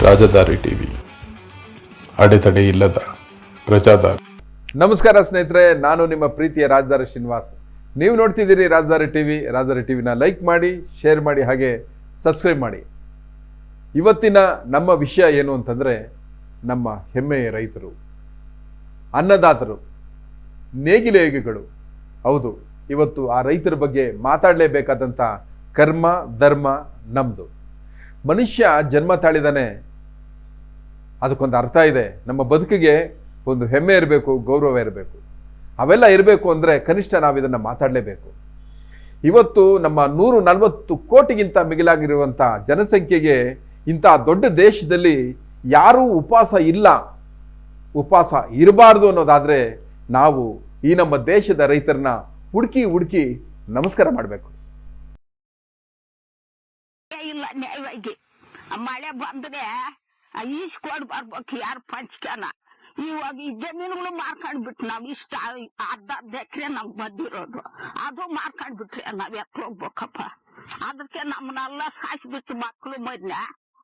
ರಾಜದಾರಿ TV, ಅಡೆತಡೆ ಇಲ್ಲದ ಪ್ರಜಾದಾರಿ. ನಮಸ್ಕಾರ ಸ್ನೇಹಿತರೆ, ನಾನು ನಿಮ್ಮ ಪ್ರೀತಿಯ ರಾಜದಾರಿ ಶ್ರೀನಿವಾಸ್. ನೀವು ನೋಡ್ತಿದ್ದೀರಿ ರಾಜದಾರಿ ಟಿವಿ. ರಾಜದಾರಿ ಟಿವಿನ ಲೈಕ್ ಮಾಡಿ, ಶೇರ್ ಮಾಡಿ, ಹಾಗೆ ಸಬ್ಸ್ಕ್ರೈಬ್ ಮಾಡಿ. ಇವತ್ತಿನ ನಮ್ಮ ವಿಷಯ ಏನು ಅಂತಂದರೆ, ನಮ್ಮ ಹೆಮ್ಮೆಯ ರೈತರು, ಅನ್ನದಾತರು, ನೇಗಿಲ ಯೋಗಿಗಳು. ಹೌದು, ಇವತ್ತು ಆ ರೈತರ ಬಗ್ಗೆ ಮಾತಾಡಲೇಬೇಕಾದಂಥ ಕರ್ಮ ಧರ್ಮ ನಮ್ಮದು. ಮನುಷ್ಯ ಜನ್ಮ ತಾಳಿದಾನೆ, ಅದಕ್ಕೊಂದು ಅರ್ಥ ಇದೆ. ನಮ್ಮ ಬದುಕಿಗೆ ಒಂದು ಹೆಮ್ಮೆ ಇರಬೇಕು, ಗೌರವ ಇರಬೇಕು. ಅವೆಲ್ಲ ಇರಬೇಕು ಅಂದರೆ ಕನಿಷ್ಠ ನಾವು ಇದನ್ನು ಮಾತಾಡಲೇಬೇಕು. ಇವತ್ತು ನಮ್ಮ 140 ಕೋಟಿಗಿಂತ ಮಿಗಿಲಾಗಿರುವಂಥ ಜನಸಂಖ್ಯೆಗೆ ಇಂಥ ದೊಡ್ಡ ದೇಶದಲ್ಲಿ ಯಾರೂ ಉಪವಾಸ ಇಲ್ಲ, ಉಪವಾಸ ಇರಬಾರ್ದು ಅನ್ನೋದಾದರೆ ನಾವು ಈ ನಮ್ಮ ದೇಶದ ರೈತರನ್ನ ಹುಡುಕಿ ನಮಸ್ಕಾರ ಮಾಡಬೇಕು. ಇಲ್ಲ ನ್ಯಾಯವಾಗಿ ಮಳೆ ಬಂದ್ರೆ ಈಸ್ಕೊಡ್ ಬರ್ಬೇಕು ಯಾರು ಪಂಚಕನ. ಇವಾಗ ಈ ಜಮೀನುಗಳು ಮಾರ್ಕೊಂಡ್ ಬಿಟ್ಟು ನಾವ್ ಇಷ್ಟ ಅರ್ಧ ಎಕರೆ ನಮ್ಗ್ ಬಂದಿರೋದು, ಅದು ಮಾರ್ಕೊಂಡ್ ಬಿಟ್ರೆ ನಾವ್ ಎತ್ತ ಹೋಗ್ಬೇಕಪ್ಪ. ಅದಕ್ಕೆ ನಮ್ಮನ್ನೆಲ್ಲ ಸಾಯಿಸ್ಬಿಟ್ಟು ಮಕ್ಳು ಮದ್ನ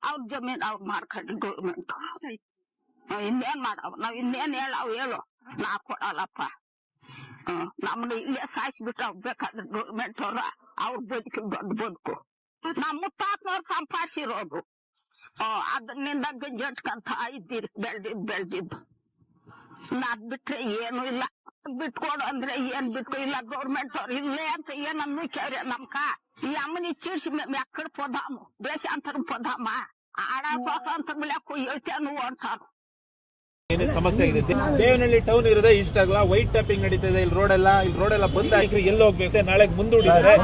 ಅವ್ರ ಜಮೀನ್ ಅವ್ರು ಮಾರ್ಕೊಂಡ್ರು ಗೌರ್ಮೆಂಟ್. ಇನ್ನೇನ್ ಮಾಡವ್ ನಾವ್, ಇನ್ನೇನ್ ಹೇಳು ನಾ ಕೊಡಲ್ಲಪ್ಪ. ನಮ್ಮನ್ನ ಇಲ್ಲೇ ಸಾಯಿಸ್ಬಿಟ್ಟು ಬೇಕಾದ್ರೆ ಗೌರ್ಮೆಂಟ್ ಅವ್ರ ಬದುಕು ದೊಡ್ಡ ಬದುಕು. ನಮ್ಮ ಮುತ್ತಾತ್ನವ್ರು ಸಂಪಾದಿಸಿರೋದು, ಅದನ್ನಿಂದ ಗಂಜಟ್ಕಂತ ಇದ್ದೀರಿ ಬೆಳ್ದಿದ್ದು. ನಾದ್ ಬಿಟ್ರೆ ಏನು ಇಲ್ಲ. ಬಿಟ್ಕೊಡು ಅಂದ್ರೆ ಏನ್ ಬಿಟ್ಕೊ ಇಲ್ಲ. ಗೌರ್ಮೆಂಟ್ ಅವ್ರು ಇಲ್ಲೇ ಅಂತ ಏನನ್ನು ಕೇವ್ರೆ ನಮ್ಕ. ಈ ಅಮ್ಮನಿ ಚೀಡ್ಸಿ ಮೆಕ್ಕಡ್ ಪೊದಾಮು ದೇಶಾಂತರ ಪೊದಾಮ ಆಡ ಸ್ವಾತಂತ್ರ್ಯ ಬಿಳಕು ಹೇಳ್ತೇನು ಅಂತಾರ. ಸಮಸ್ಯೆ ಆಗಿದೆ. ದೇವನಹಳ್ಳಿ ಟೌನ್ ಇರೋದೇ ಇಷ್ಟ ಆಗಲ್ಲ. ವೈಟ್ ಟ್ಯಾಪಿಂಗ್ ನಡೀತಿದೆ. ಇಲ್ಲಿ ರೋಡ್ ಎಲ್ಲ ಬಂದ ಎಲ್ಲಿ ಹೋಗ್ಬೇಕು, ನಾಳೆ ಮುಂದೂಡಿದ್ದಾರೆ.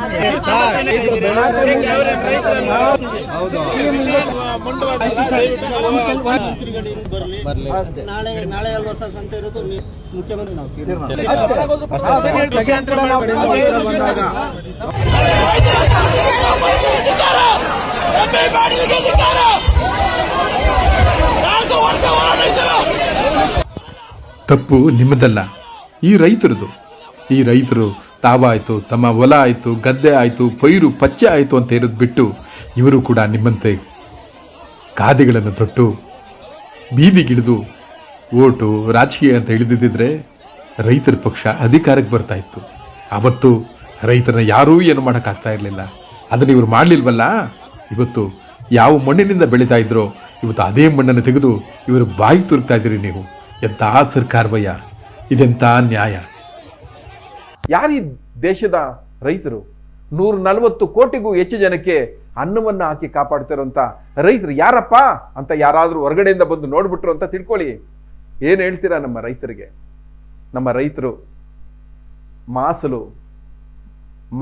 ನಾಳೆ ಅಲ್ವಾ ಸರ್ ಸಂತೆ ಇರೋದು, ಮುಖ್ಯಮಂತ್ರಿ ನಾವು ತಪ್ಪು ನಿಮ್ಮದಲ್ಲ, ಈ ರೈತರದು. ಈ ರೈತರು ತಾವಾಯಿತು, ತಮ್ಮ ಹೊಲ ಆಯಿತು, ಗದ್ದೆ ಆಯಿತು, ಪೈರು ಪಚ್ಚೆ ಆಯಿತು ಅಂತ ಇರೋದು ಬಿಟ್ಟು ಇವರು ಕೂಡ ನಿಮ್ಮಂತೆ ಗಾದೆಗಳನ್ನು ತೊಟ್ಟು ಬೀದಿಗಿಳಿದು ಓಟು ರಾಜಕೀಯ ಅಂತ ಇಳಿದಿದ್ದರೆ ರೈತರ ಪಕ್ಷ ಅಧಿಕಾರಕ್ಕೆ ಬರ್ತಾ ಇತ್ತು. ಅವತ್ತು ರೈತರನ್ನ ಯಾರೂ ಏನು ಮಾಡೋಕ್ಕಾಗ್ತಾ ಇರಲಿಲ್ಲ. ಅದನ್ನು ಇವರು ಮಾಡಲಿಲ್ವಲ್ಲ. ಇವತ್ತು ಯಾವ ಮಣ್ಣಿನಿಂದ ಬೆಳೀತಾ ಇದ್ರೋ ಇವತ್ತು ಅದೇ ಮಣ್ಣನ್ನು ತೆಗೆದು ಇವರು ಬಾಯಿ ತುರುಕ್ತಾ ಇದ್ದೀರಿ ನೀವು. ಎಂಥ ಸರ್ಕಾರವಯ್ಯ, ಇದೆಂಥ ನ್ಯಾಯ. ಯಾರು ಈ ದೇಶದ ರೈತರು? 140 ಕೋಟಿಗೂ ಹೆಚ್ಚು ಜನಕ್ಕೆ ಅನ್ನವನ್ನು ಹಾಕಿ ಕಾಪಾಡ್ತಿರೋಂಥ ರೈತರು ಯಾರಪ್ಪ ಅಂತ ಯಾರಾದರೂ ಹೊರಗಡೆಯಿಂದ ಬಂದು ನೋಡ್ಬಿಟ್ರು ಅಂತ ತಿಳ್ಕೊಳ್ಳಿ. ಏನು ಹೇಳ್ತೀರಾ ನಮ್ಮ ರೈತರಿಗೆ? ನಮ್ಮ ರೈತರು ಮಾಸಲು,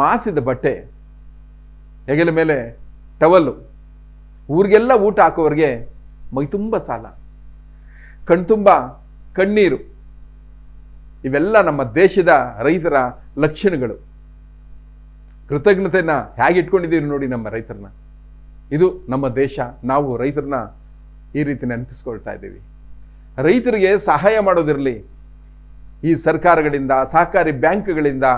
ಮಾಸಿದ ಬಟ್ಟೆ, ಹೆಗಲ ಮೇಲೆ ಟವಲ್ಲು, ಊರಿಗೆಲ್ಲ ಊಟ ಹಾಕೋರಿಗೆ ಮೈತುಂಬ ಸಾಲ, ಕಣ್ತುಂಬ ಕಣ್ಣೀರು. ಇವೆಲ್ಲ ನಮ್ಮ ದೇಶದ ರೈತರ ಲಕ್ಷಣಗಳು. ಕೃತಜ್ಞತೆನ ಹೇಗೆ ಇಟ್ಕೊಂಡಿದ್ದೀವಿ ನೋಡಿ ನಮ್ಮ ರೈತರನ್ನ. ಇದು ನಮ್ಮ ದೇಶ. ನಾವು ರೈತರನ್ನ ಈ ರೀತಿ ನೆನಪಿಸ್ಕೊಳ್ತಾ ಇದ್ದೀವಿ. ರೈತರಿಗೆ ಸಹಾಯ ಮಾಡೋದಿರಲಿ, ಈ ಸರ್ಕಾರಗಳಿಂದ, ಸಹಕಾರಿ ಬ್ಯಾಂಕ್ಗಳಿಂದ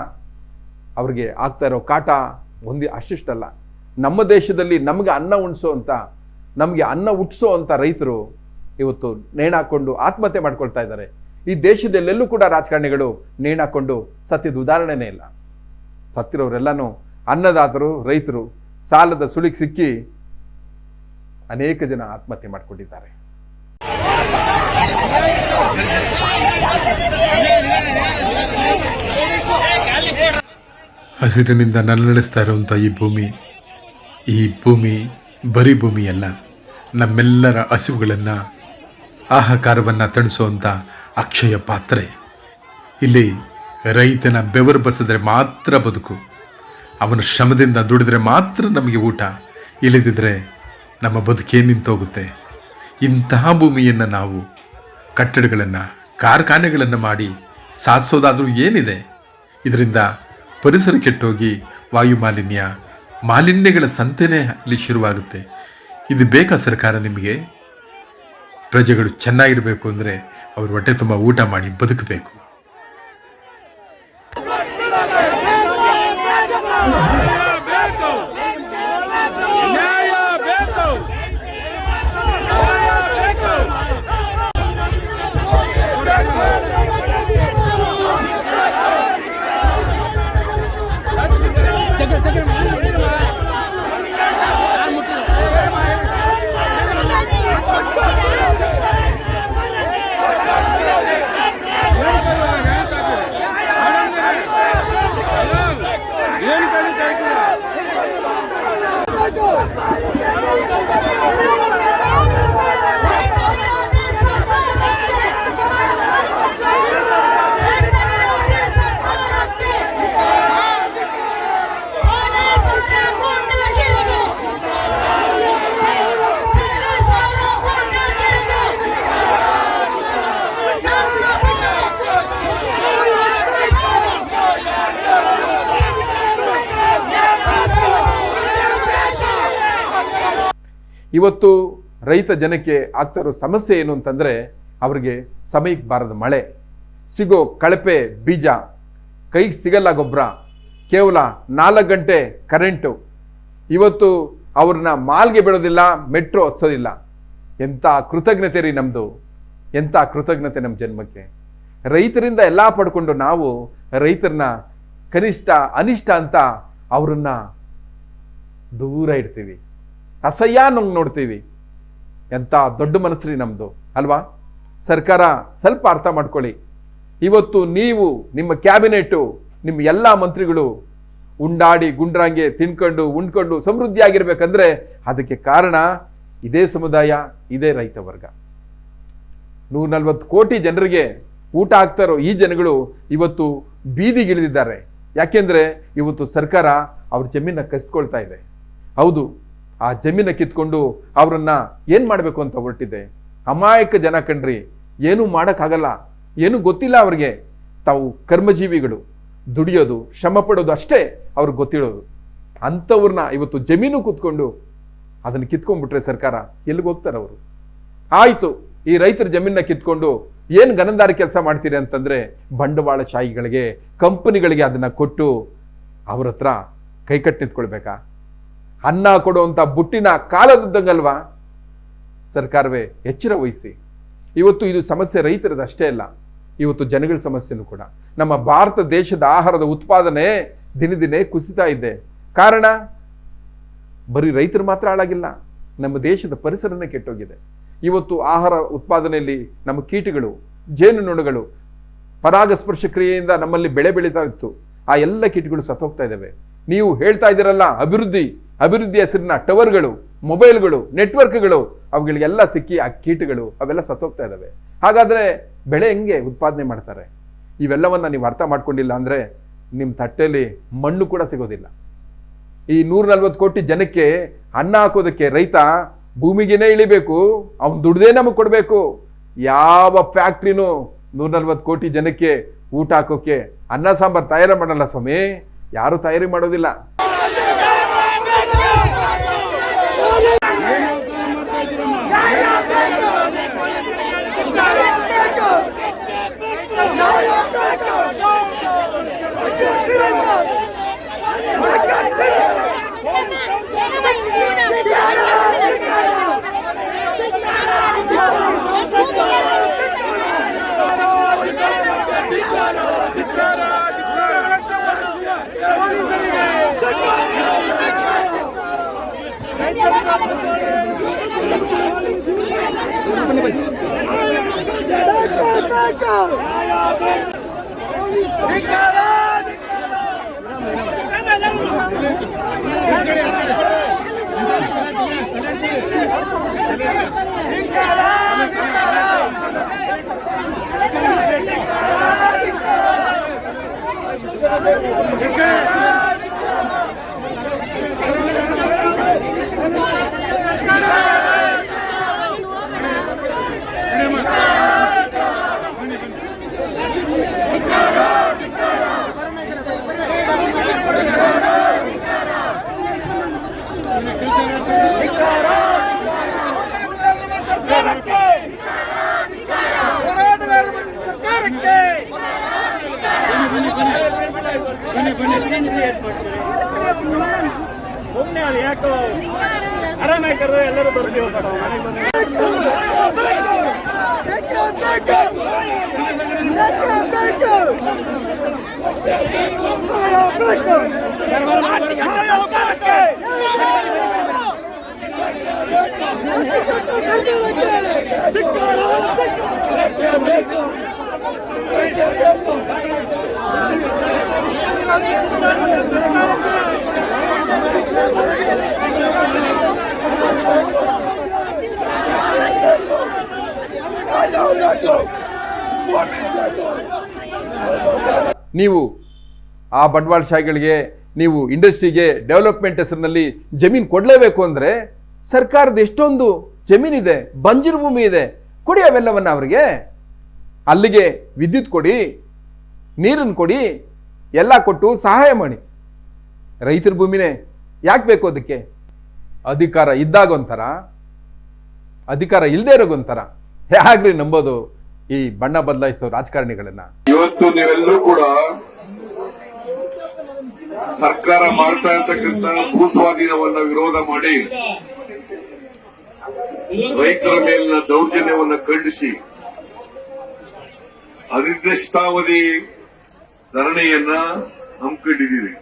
ಅವ್ರಿಗೆ ಆಗ್ತಾ ಇರೋ ಕಾಟ ಅಷ್ಟಿಷ್ಟಲ್ಲ. ನಮ್ಮ ದೇಶದಲ್ಲಿ ನಮಗೆ ಅನ್ನ ಉಣಿಸೋ ಅಂತ, ನಮಗೆ ಅನ್ನ ಹುಟ್ಟಿಸೋ ಅಂತ ರೈತರು ಇವತ್ತು ನೇಣಾಕೊಂಡು ಆತ್ಮಹತ್ಯೆ ಮಾಡ್ಕೊಳ್ತಾ ಇದ್ದಾರೆ. ಈ ದೇಶದಲ್ಲೆಲ್ಲೂ ಕೂಡ ರಾಜಕಾರಣಿಗಳು ನೇಣಾಕೊಂಡು ಸತ್ತಿದ ಉದಾಹರಣೆನೇ ಇಲ್ಲ. ಸತ್ತಿರೋರೆಲ್ಲನೂ ಅನ್ನದಾತರು, ರೈತರು ಸಾಲದ ಸುಳಿಗೆ ಸಿಕ್ಕಿ ಅನೇಕ ಜನ ಆತ್ಮಹತ್ಯೆ ಮಾಡಿಕೊಂಡಿದ್ದಾರೆ. ಹಸಿರಿನಿಂದ ನನ್ನಳಿಸ್ತಾ ಇರುವಂಥ ಈ ಭೂಮಿ ಬರೀ ಭೂಮಿಯಲ್ಲ, ನಮ್ಮೆಲ್ಲರ ಹಸಿವುಗಳನ್ನು, ಆಹಾಕಾರವನ್ನು ತಣಿಸುವಂಥ ಅಕ್ಷಯ ಪಾತ್ರೆ. ಇಲ್ಲಿ ರೈತನ ಬೆವರು ಬಸಿದ್ರೆ ಮಾತ್ರ ಬದುಕು, ಅವನ ಶ್ರಮದಿಂದ ದುಡಿದ್ರೆ ಮಾತ್ರ ನಮಗೆ ಊಟ. ಇಳಿದಿದ್ರೆ ನಮ್ಮ ಬದುಕೇ ನಿಂತೋಗುತ್ತೆ. ಇಂತಹ ಭೂಮಿಯನ್ನು ನಾವು ಕಟ್ಟಡಗಳನ್ನು, ಕಾರ್ಖಾನೆಗಳನ್ನು ಮಾಡಿ ಸಾಧಿಸೋದಾದರೂ ಏನಿದೆ? ಇದರಿಂದ ಪರಿಸರ ಕೆಟ್ಟೋಗಿ ವಾಯು ಮಾಲಿನ್ಯಗಳ ಸಂತೆನೇ ಇಲ್ಲಿ ಶುರುವಾಗುತ್ತೆ. ಇದು ಬೇಕಾ ಸರ್ಕಾರ ನಿಮಗೆ? ಪ್ರಜೆಗಳು ಚೆನ್ನಾಗಿರಬೇಕು ಅಂದರೆ ಅವರು ಹೊಟ್ಟೆ ತುಂಬ ಊಟ ಮಾಡಿ ಬದುಕಬೇಕು. ಬೇಕು ಇವತ್ತು ರೈತ ಜನಕ್ಕೆ ಆಗ್ತಾ ಇರೋ ಸಮಸ್ಯೆ ಏನು ಅಂತಂದರೆ, ಅವರಿಗೆ ಸಮಯಕ್ಕೆ ಬಾರದ ಮಳೆ, ಸಿಗೋ ಕಳಪೆ ಬೀಜ, ಕೈಗೆ ಸಿಗಲ್ಲ ಗೊಬ್ಬರ, ಕೇವಲ 4 ಗಂಟೆ ಕರೆಂಟು, ಇವತ್ತು ಅವ್ರನ್ನ ಮಾಲ್ಗೆ ಬಿಡೋದಿಲ್ಲ, ಮೆಟ್ರೋ ಹತ್ಸೋದಿಲ್ಲ. ಎಂಥ ಕೃತಜ್ಞತೆ ರೀ ನಮ್ಮದು, ಎಂಥ ಕೃತಜ್ಞತೆ ನಮ್ಮ ಜನ್ಮಕ್ಕೆ. ರೈತರಿಂದ ಎಲ್ಲ ಪಡ್ಕೊಂಡು ನಾವು ರೈತರನ್ನ ಕನಿಷ್ಠ ಅನಿಷ್ಟ ಅಂತ ಅವರನ್ನ ದೂರ ಇಡ್ತೀವಿ, ಅಸಹ್ಯ ನೋಡ್ತೀವಿ. ಎಂಥ ದೊಡ್ಡ ಮನಸ್ಸು ರೀ ನಮ್ಮದು ಅಲ್ವಾ? ಸರ್ಕಾರ ಸ್ವಲ್ಪ ಅರ್ಥ ಮಾಡ್ಕೊಳ್ಳಿ. ಇವತ್ತು ನೀವು, ನಿಮ್ಮ ಕ್ಯಾಬಿನೆಟ್ಟು, ನಿಮ್ಮ ಎಲ್ಲ ಮಂತ್ರಿಗಳು ಉಂಡಾಡಿ ಗುಂಡ್ರಾಂಗೆ ತಿನ್ಕೊಂಡು ಉಂಡ್ಕೊಂಡು ಸಮೃದ್ಧಿಯಾಗಿರ್ಬೇಕಂದ್ರೆ ಅದಕ್ಕೆ ಕಾರಣ ಇದೇ ಸಮುದಾಯ, ಇದೇ ರೈತ ವರ್ಗ. 140 ಕೋಟಿ ಜನರಿಗೆ ಊಟ ಹಾಕ್ತಾರೋ ಈ ಜನಗಳು ಇವತ್ತು ಬೀದಿಗಿಳಿದಿದ್ದಾರೆ. ಯಾಕೆಂದ್ರೆ ಇವತ್ತು ಸರ್ಕಾರ ಅವ್ರ ಜಮೀನ ಕಸ್ಕೊಳ್ತಾ ಇದೆ. ಹೌದು, ಆ ಜಮೀನ ಕಿತ್ಕೊಂಡು ಅವರನ್ನ ಏನ್ ಮಾಡಬೇಕು ಅಂತ ಹೊರಟಿದೆ. ಅಮಾಯಕ ಜನ ಕಣ್ರಿ, ಏನೂ ಮಾಡೋಕ್ಕಾಗಲ್ಲ, ಏನೂ ಗೊತ್ತಿಲ್ಲ ಅವ್ರಿಗೆ. ತಾವು ಕರ್ಮಜೀವಿಗಳು, ದುಡಿಯೋದು, ಶ್ರಮ ಪಡೋದು ಅಷ್ಟೇ ಅವ್ರಿಗೆ ಗೊತ್ತಿಡೋದು. ಅಂಥವ್ರನ್ನ ಇವತ್ತು ಜಮೀನು ಕೂತ್ಕೊಂಡು ಅದನ್ನು ಕಿತ್ಕೊಂಡ್ಬಿಟ್ರೆ ಸರ್ಕಾರ ಎಲ್ಲಿಗೆ ಹೋಗ್ತಾರೆ ಅವರು? ಆಯಿತು, ಈ ರೈತರ ಜಮೀನನ್ನ ಕಿತ್ಕೊಂಡು ಏನು ಗನಂದಾರಿ ಕೆಲಸ ಮಾಡ್ತೀರಿ ಅಂತಂದ್ರೆ ಬಂಡವಾಳಶಾಹಿಗಳಿಗೆ, ಕಂಪನಿಗಳಿಗೆ ಅದನ್ನ ಕೊಟ್ಟು ಅವ್ರ ಹತ್ರ ಕೈಕಟ್ಟು ನಿಂತ್ಕೊಳ್ಬೇಕಾ? ಅನ್ನ ಕೊಡುವಂಥ ಬುಟ್ಟಿನ ಕಾಲದಿದ್ದಂಗಲ್ವಾ? ಸರ್ಕಾರವೇ ಎಚ್ಚರ ವಹಿಸಿ. ಇವತ್ತು ಇದು ಸಮಸ್ಯೆ ರೈತರದ್ದು ಅಷ್ಟೇ ಅಲ್ಲ, ಇವತ್ತು ಜನಗಳ ಸಮಸ್ಯೆನೂ ಕೂಡ. ನಮ್ಮ ಭಾರತ ದೇಶದ ಆಹಾರದ ಉತ್ಪಾದನೆ ದಿನೇ ದಿನೇ ಕುಸಿತಾ ಇದೆ. ಕಾರಣ ಬರೀ ರೈತರು ಮಾತ್ರ ಹಾಳಾಗಿಲ್ಲ, ನಮ್ಮ ದೇಶದ ಪರಿಸರನೇ ಕೆಟ್ಟೋಗಿದೆ. ಇವತ್ತು ಆಹಾರ ಉತ್ಪಾದನೆಯಲ್ಲಿ ನಮ್ಮ ಕೀಟಗಳು, ಜೇನುನೊಣಗಳು, ಪರಾಗಸ್ಪರ್ಶ ಕ್ರಿಯೆಯಿಂದ ನಮ್ಮಲ್ಲಿ ಬೆಳೆ ಬೆಳೀತಾ ಇತ್ತು, ಆ ಎಲ್ಲ ಕೀಟಗಳು ಸತ್ತೋಗ್ತಾ ಇದ್ದಾವೆ. ನೀವು ಹೇಳ್ತಾ ಇದ್ದೀರಲ್ಲ ಅಭಿವೃದ್ಧಿ ಹೆಸರಿನ ಟವರ್ಗಳು, ಮೊಬೈಲ್ಗಳು, ನೆಟ್ವರ್ಕ್ಗಳು, ಅವುಗಳಿಗೆಲ್ಲ ಸಿಕ್ಕಿ ಆ ಕೀಟಗಳು ಅವೆಲ್ಲ ಸತ್ತೋಗ್ತಾ ಇದ್ದಾವೆ. ಹಾಗಾದ್ರೆ ಬೆಳೆ ಹೆಂಗೆ ಉತ್ಪಾದನೆ ಮಾಡ್ತಾರೆ? ಇವೆಲ್ಲವನ್ನ ನೀವು ಅರ್ಥ ಮಾಡ್ಕೊಂಡಿಲ್ಲ ಅಂದ್ರೆ ನಿಮ್ಮ ತಟ್ಟೆಯಲ್ಲಿ ಮಣ್ಣು ಕೂಡ ಸಿಗೋದಿಲ್ಲ. ಈ 140 ಕೋಟಿ ಜನಕ್ಕೆ ಅನ್ನ ಹಾಕೋದಕ್ಕೆ ರೈತ ಭೂಮಿಗೇನೆ ಇಳಿಬೇಕು, ಅವ್ನು ದುಡ್ದೇ ನಮಗೆ ಕೊಡಬೇಕು. ಯಾವ ಫ್ಯಾಕ್ಟ್ರಿನೂ 140 ಕೋಟಿ ಜನಕ್ಕೆ ಊಟ ಹಾಕೋಕೆ ಅನ್ನ ಸಾಂಬಾರ್ ತಯಾರಿ ಮಾಡಲ್ಲ ಸ್ವಾಮಿ, ಯಾರು ತಯಾರಿ ಮಾಡೋದಿಲ್ಲ. ಸುಮ್ಮನೆ ಅದು ಯಾಕೋ ಆರಾಮಾಗಿ ಕರೆದ್ರೆ ಎಲ್ಲರೂ ಬರ್ತೀವಿ. ನೀವು ಆ ಬಂಡವಾಳಶಾಹಿಗಳಿಗೆ, ನೀವು ಇಂಡಸ್ಟ್ರಿಗೆ ಡೆವಲಪ್ಮೆಂಟ್ ಹೆಸರಿನಲ್ಲಿ ಜಮೀನು ಕೊಡಲೇಬೇಕು ಅಂದರೆ ಸರ್ಕಾರದ ಎಷ್ಟೊಂದು ಜಮೀನಿದೆ, ಬಂಜರು ಭೂಮಿ ಇದೆ, ಕೊಡಿ ಅವೆಲ್ಲವನ್ನ ಅವರಿಗೆ. ಅಲ್ಲಿಗೆ ವಿದ್ಯುತ್ ಕೊಡಿ, ನೀರನ್ನು ಕೊಡಿ, ಎಲ್ಲ ಕೊಟ್ಟು ಸಹಾಯ ಮಾಡಿ. ರೈತರ ಭೂಮಿನೇ ಯಾಕೆ ಬೇಕು ಅದಕ್ಕೆ? ಅಧಿಕಾರ ಇದ್ದಾಗ ಒಂಥರ, ಅಧಿಕಾರ ಇಲ್ಲದೆ ಇರೋಗೊಂಥರ ಹೇಗ್ರಿ ನಂಬೋದು ಈ ಬಣ್ಣ ಬದಲಾಯಿಸೋ ರಾಜಕಾರಣಿಗಳನ್ನ? ಇವತ್ತು ನೀವೆಲ್ಲರೂ ಕೂಡ ಸರ್ಕಾರ ಮಾಡ್ತಾ ಇರ್ತಕ್ಕಂಥ ಭೂ ಸ್ವಾಧೀನವನ್ನ ವಿರೋಧ ಮಾಡಿ ರೈತರ ಮೇಲಿನ ದೌರ್ಜನ್ಯವನ್ನ ಖಂಡಿಸಿ ಅನಿರ್ದಿಷ್ಟಾವಧಿ ಧರಣಿಯನ್ನ ಹಮ್ಮಿಕೊಂಡಿದ್ದೀರಿ.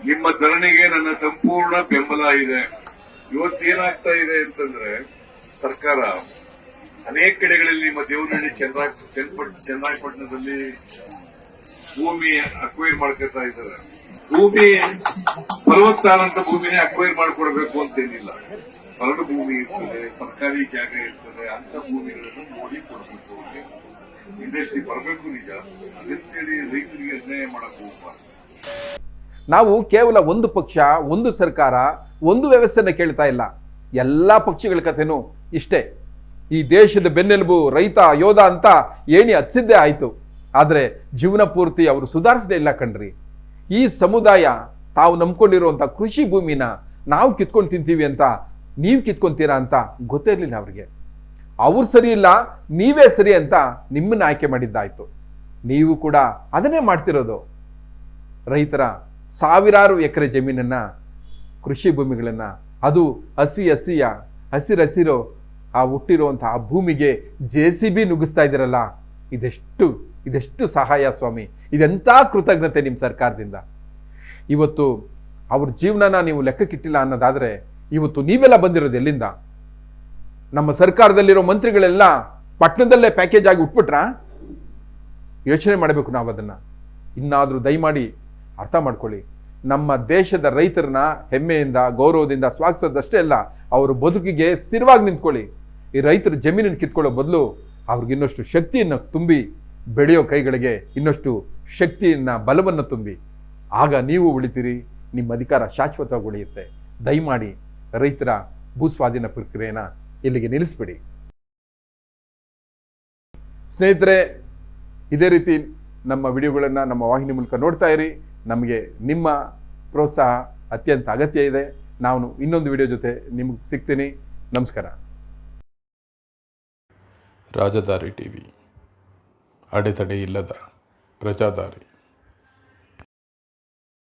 ನಿಮ್ಮ ಧರಣಿಗೆ ನನ್ನ ಸಂಪೂರ್ಣ ಬೆಂಬಲ ಇದೆ. ಇವತ್ತೇನಾಗ್ತಾ ಇದೆ ಅಂತಂದ್ರೆ ಸರ್ಕಾರ ಅನೇಕ ಕಡೆಗಳಲ್ಲಿ ನಿಮ್ಮ ದೇವನಹಳ್ಳಿ ಚನ್ನರಾಯಪಟ್ಟಣದಲ್ಲಿ ಭೂಮಿ ಅಕ್ವೈರ್ ಮಾಡ್ಕೊತಾ ಇದ್ದಾರೆ. ಭೂಮಿ ಫಲವತ್ತಾದಂತ ಭೂಮಿನೇ ಅಕ್ವೈರ್ ಮಾಡ್ಕೊಡ್ಬೇಕು ಅಂತೇನಿಲ್ಲ. ಹೊರಡು ಭೂಮಿ ಇರ್ತದೆ, ಸರ್ಕಾರಿ ಜಾಗ ಇರ್ತದೆ, ಅಂತ ಭೂಮಿಗಳನ್ನು ನೋಡಿ ಕೊಡಬೇಕು. ಅವ್ರಿಗೆ ಇಂಡಸ್ಟ್ರಿ ಬರಬೇಕು ನಿಜ, ಅದಕ್ಕೇಳಿ ರೈತರಿಗೆ ಅನ್ಯಾಯ ಮಾಡಕ್ ಹೋಗ್ಬಾರ್ದು. ನಾವು ಕೇವಲ ಒಂದು ಪಕ್ಷ, ಒಂದು ಸರ್ಕಾರ, ಒಂದು ವ್ಯವಸ್ಥೆನ ಕೇಳ್ತಾ ಇಲ್ಲ. ಎಲ್ಲ ಪಕ್ಷಗಳ ಕಥೆನೂ ಇಷ್ಟೇ. ಈ ದೇಶದ ಬೆನ್ನೆಲುಬು ರೈತ ಯೋಧ ಅಂತ ಏಣಿ ಹಚ್ಚಿದ್ದೇ ಆಯ್ತು. ಆದರೆ ಜೀವನ ಪೂರ್ತಿ ಅವರು ಸುಧಾರಿಸಲೇ ಇಲ್ಲ ಕಣ್ರಿ. ಈ ಸಮುದಾಯ ತಾವು ನಂಬ್ಕೊಂಡಿರುವಂಥ ಕೃಷಿ ಭೂಮಿನ ನಾವು ಕಿತ್ಕೊಂಡು ತಿಂತೀವಿ ಅಂತ ನೀವು ಕಿತ್ಕೊಂತೀರಾ ಅಂತ ಗೊತ್ತೇ ಇರಲಿಲ್ಲ ಅವ್ರಿಗೆ. ಅವ್ರು ಸರಿ ಇಲ್ಲ, ನೀವೇ ಸರಿ ಅಂತ ನಿಮ್ಮನ್ನ ಆಯ್ಕೆ ಮಾಡಿದ್ದಾಯ್ತು. ನೀವು ಕೂಡ ಅದನ್ನೇ ಮಾಡ್ತಿರೋದು. ರೈತರ ಸಾವಿರಾರು ಎಕರೆ ಜಮೀನನ್ನ, ಕೃಷಿ ಭೂಮಿಗಳನ್ನ, ಅದು ಹಸಿರು ಆ ಹುಟ್ಟಿರುವಂತಹ ಆ ಭೂಮಿಗೆ JCB ನುಗ್ಗಿಸ್ತಾ ಇದ್ದೀರಲ್ಲ, ಇದೆಷ್ಟು ಸಹಾಯ ಸ್ವಾಮಿ, ಇದೆಂಥ ಕೃತಜ್ಞತೆ ನಿಮ್ಮ ಸರ್ಕಾರದಿಂದ. ಇವತ್ತು ಅವ್ರ ಜೀವನನ ನೀವು ಲೆಕ್ಕಕ್ಕಿಟ್ಟಿಲ್ಲ ಅನ್ನೋದಾದ್ರೆ ಇವತ್ತು ನೀವೆಲ್ಲ ಬಂದಿರೋದು ಎಲ್ಲಿಂದ? ನಮ್ಮ ಸರ್ಕಾರದಲ್ಲಿರೋ ಮಂತ್ರಿಗಳೆಲ್ಲ ಪಟ್ಟಣದಲ್ಲೇ ಪ್ಯಾಕೇಜ್ ಆಗಿ ಉಟ್ಬಿಟ್ರಾ? ಯೋಚನೆ ಮಾಡಬೇಕು ನಾವು ಅದನ್ನ. ಇನ್ನಾದರೂ ದಯಮಾಡಿ ಅರ್ಥ ಮಾಡ್ಕೊಳ್ಳಿ. ನಮ್ಮ ದೇಶದ ರೈತರನ್ನ ಹೆಮ್ಮೆಯಿಂದ ಗೌರವದಿಂದ ಸ್ವಾಗತಿಸೋದಷ್ಟೇ ಅಲ್ಲ, ಅವ್ರ ಬದುಕಿಗೆ ಸ್ಥಿರವಾಗಿ ನಿಂತ್ಕೊಳ್ಳಿ. ಈ ರೈತರ ಜಮೀನನ್ನು ಕಿತ್ಕೊಳ್ಳೋ ಬದಲು ಅವ್ರಿಗೆ ಇನ್ನಷ್ಟು ಶಕ್ತಿಯನ್ನು ತುಂಬಿ, ಬೆಳೆಯೋ ಕೈಗಳಿಗೆ ಇನ್ನಷ್ಟು ಶಕ್ತಿಯನ್ನ, ಬಲವನ್ನು ತುಂಬಿ. ಆಗ ನೀವು ಉಳಿತೀರಿ, ನಿಮ್ಮ ಅಧಿಕಾರ ಶಾಶ್ವತವಾಗಿ ಉಳಿಯುತ್ತೆ. ದಯಮಾಡಿ ರೈತರ ಭೂಸ್ವಾಧೀನ ಪ್ರಕ್ರಿಯೆನ ಇಲ್ಲಿಗೆ ನಿಲ್ಲಿಸ್ಬಿಡಿ. ಸ್ನೇಹಿತರೆ, ಇದೇ ರೀತಿ ನಮ್ಮ ವಿಡಿಯೋಗಳನ್ನು ನಮ್ಮ ವಾಹಿನಿ ಮೂಲಕ ನೋಡ್ತಾ ಇರಿ. ನಮಗೆ ನಿಮ್ಮ ಪ್ರೋತ್ಸಾಹ ಅತ್ಯಂತ ಅಗತ್ಯ ಇದೆ. ನಾನು ಇನ್ನೊಂದು ವಿಡಿಯೋ ಜೊತೆ ನಿಮಗೆ ಸಿಗ್ತೀನಿ. ನಮಸ್ಕಾರ. ರಾಜಧಾರಿ ಟಿವಿ, ಅಡೆತಡೆ ಇಲ್ಲದ ಪ್ರಜಾದಾರಿ.